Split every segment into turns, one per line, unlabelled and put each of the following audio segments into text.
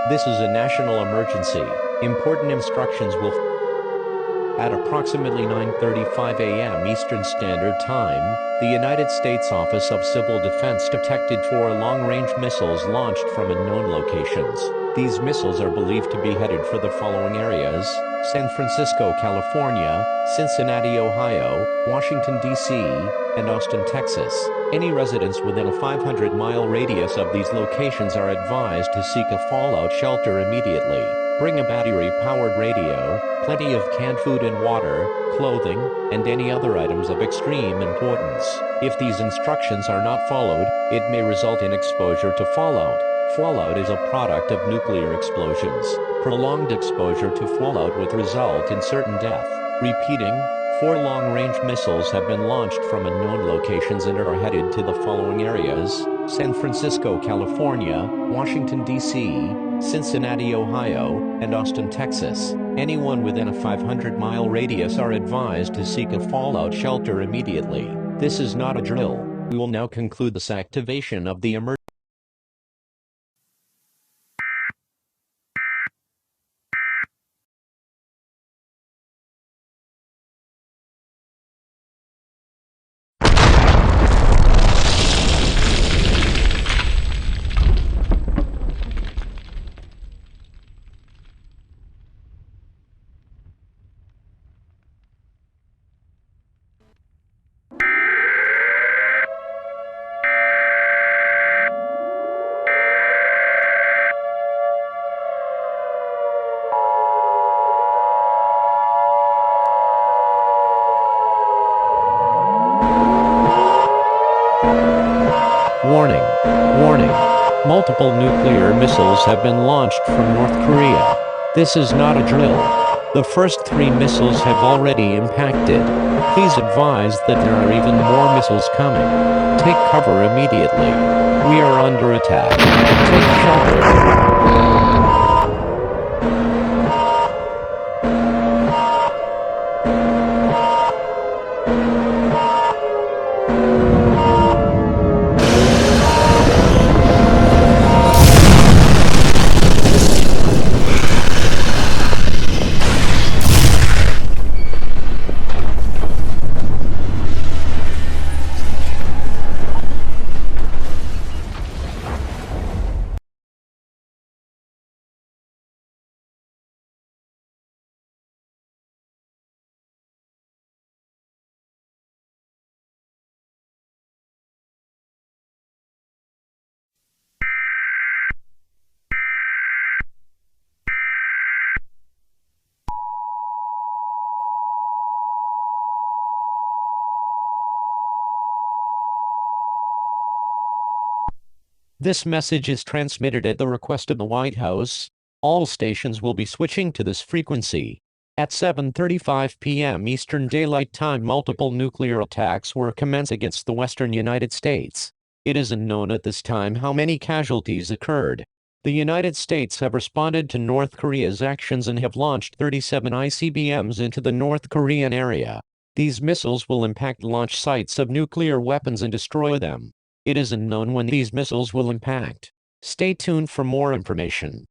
This is a national emergency. Important instructions will at approximately 9:35 a.m. Eastern Standard Time, the United States Office of Civil Defense detected 4 long-range missiles launched from unknown locations. These missiles are believed to be headed for the following areas: San Francisco, California, Cincinnati, Ohio, Washington, D.C., and Austin, Texas. Any residents within a 500-mile radius of these locations are advised to seek a fallout shelter immediately. Bring a battery-powered radio, plenty of canned food and water, clothing, and any other items of extreme importance. If these instructions are not followed, it may result in exposure to fallout. Fallout is a product of nuclear explosions. Prolonged exposure to fallout would result in certain death. Repeating, 4 long-range missiles have been launched from unknown locations and are headed to the following areas: San Francisco, California, Washington, D.C., Cincinnati, Ohio, and Austin, Texas. Anyone within a 500-mile radius are advised to seek a fallout shelter immediately. This is not a drill. We will now conclude this activation of the emergency. Warning. Warning. Multiple nuclear missiles have been launched from North Korea. This is not a drill. The first 3 missiles have already impacted. Please advise that there are even more missiles coming. Take cover immediately. We are under attack. Take shelter. This message is transmitted at the request of the White House. All stations will be switching to this frequency. At 7:35 p.m. Eastern Daylight Time, multiple nuclear attacks were commenced against the western United States. It is unknown at this time how many casualties occurred. The United States have responded to North Korea's actions and have launched 37 ICBMs into the North Korean area. These missiles will impact launch sites of nuclear weapons and destroy them. It is unknown when these missiles will impact. Stay tuned for more information.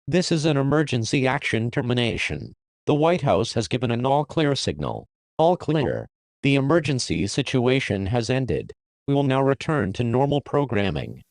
This is an emergency action termination. The White House has given an all-clear signal. All clear. The emergency situation has ended. We will now return to normal programming.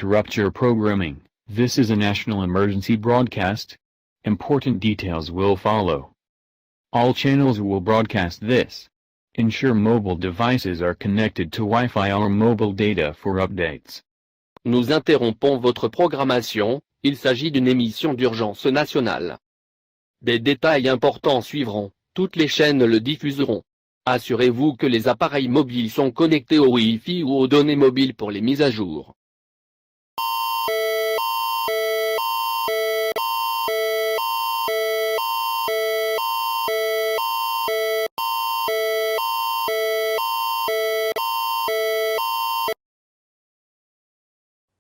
interrupt your programming. This is a national emergency broadcast. Important details will follow. All channels will broadcast this. Ensure mobile devices are connected to Wi-Fi or mobile data for updates.
Nous interrompons votre programmation, il s'agit d'une émission d'urgence nationale. Des détails importants suivront, toutes les chaînes le diffuseront. Assurez-vous que les appareils mobiles sont connectés au Wi-Fi ou aux données mobiles pour les mises à jour.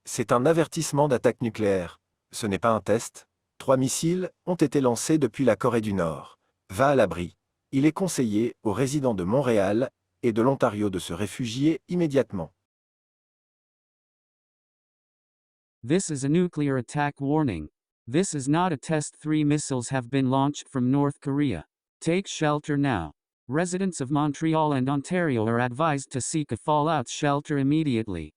C'est un avertissement d'attaque nucléaire. Ce n'est pas un test. 3 missiles ont été lancés depuis la Corée du Nord. Va à l'abri. Il est conseillé aux résidents de Montréal et de l'Ontario de se réfugier immédiatement.
This is a nuclear attack warning. This is not a test. 3 missiles have been launched from North Korea. Take shelter now. Residents of Montreal and Ontario are advised to seek a fallout shelter immediately.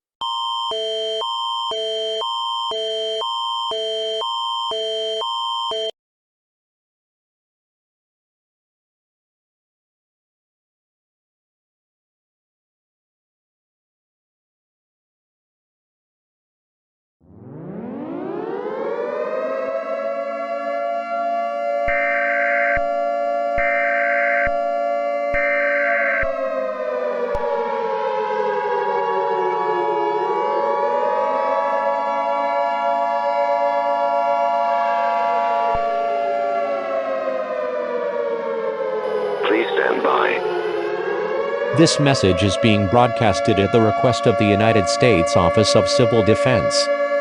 Please stand by.
This message is being broadcasted at the request of the United States Office of Civil Defense.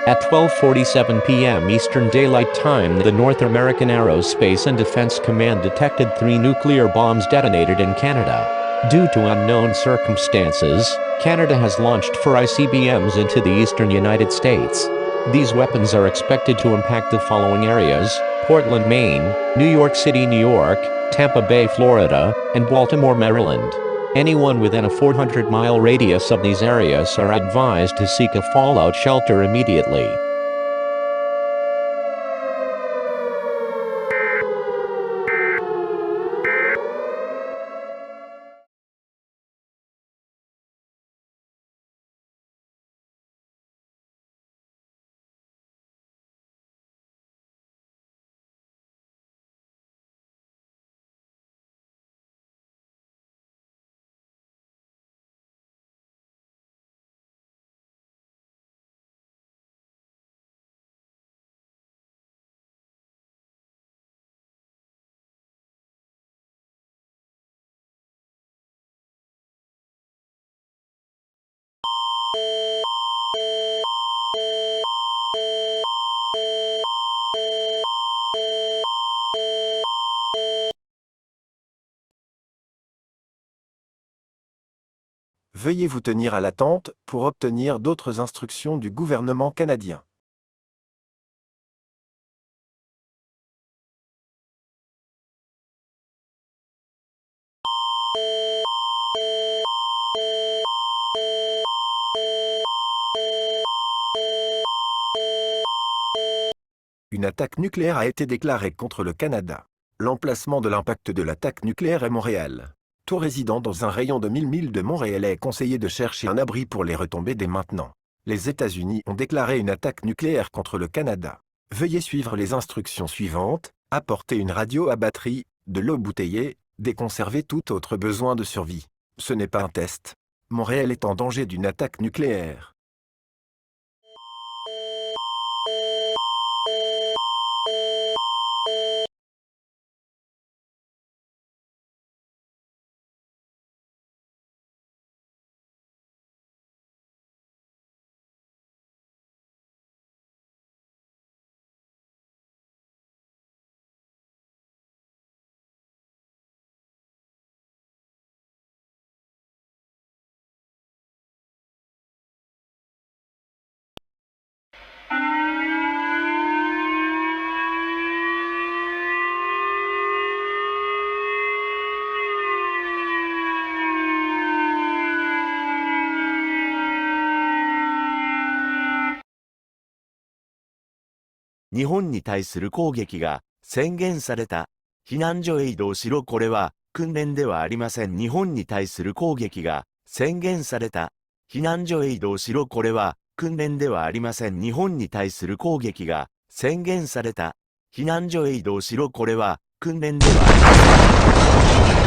At 12:47 p.m. Eastern Daylight Time, the North American Aerospace and Defense Command detected 3 nuclear bombs detonated in Canada. Due to unknown circumstances, Canada has launched 4 ICBMs into the eastern United States. These weapons are expected to impact the following areas: Portland, Maine, New York City, New York, Tampa Bay, Florida, and Baltimore, Maryland. Anyone within a 400-mile radius of these areas are advised to seek a fallout shelter immediately.
Veuillez vous tenir à l'attente pour obtenir d'autres instructions du gouvernement canadien. Une attaque nucléaire a été déclarée contre le Canada. L'emplacement de l'impact de l'attaque nucléaire est Montréal. Tout résident dans un rayon de 1000 milles de Montréal est conseillé de chercher un abri pour les retombées dès maintenant. Les États-Unis ont déclaré une attaque nucléaire contre le Canada. Veuillez suivre les instructions suivantes: apporter une radio à batterie, de l'eau bouteillée, déconserver tout autre besoin de survie. Ce n'est pas un test. Montréal est en danger d'une attaque nucléaire.
日本に対する攻撃が宣言された。避難所へ移動しろ。これは訓練ではありません。日本に対する攻撃が宣言された。避難所へ移動しろ。これは訓練ではありません。日本に対する攻撃が宣言された。避難所へ移動しろ。これは訓練ではありません。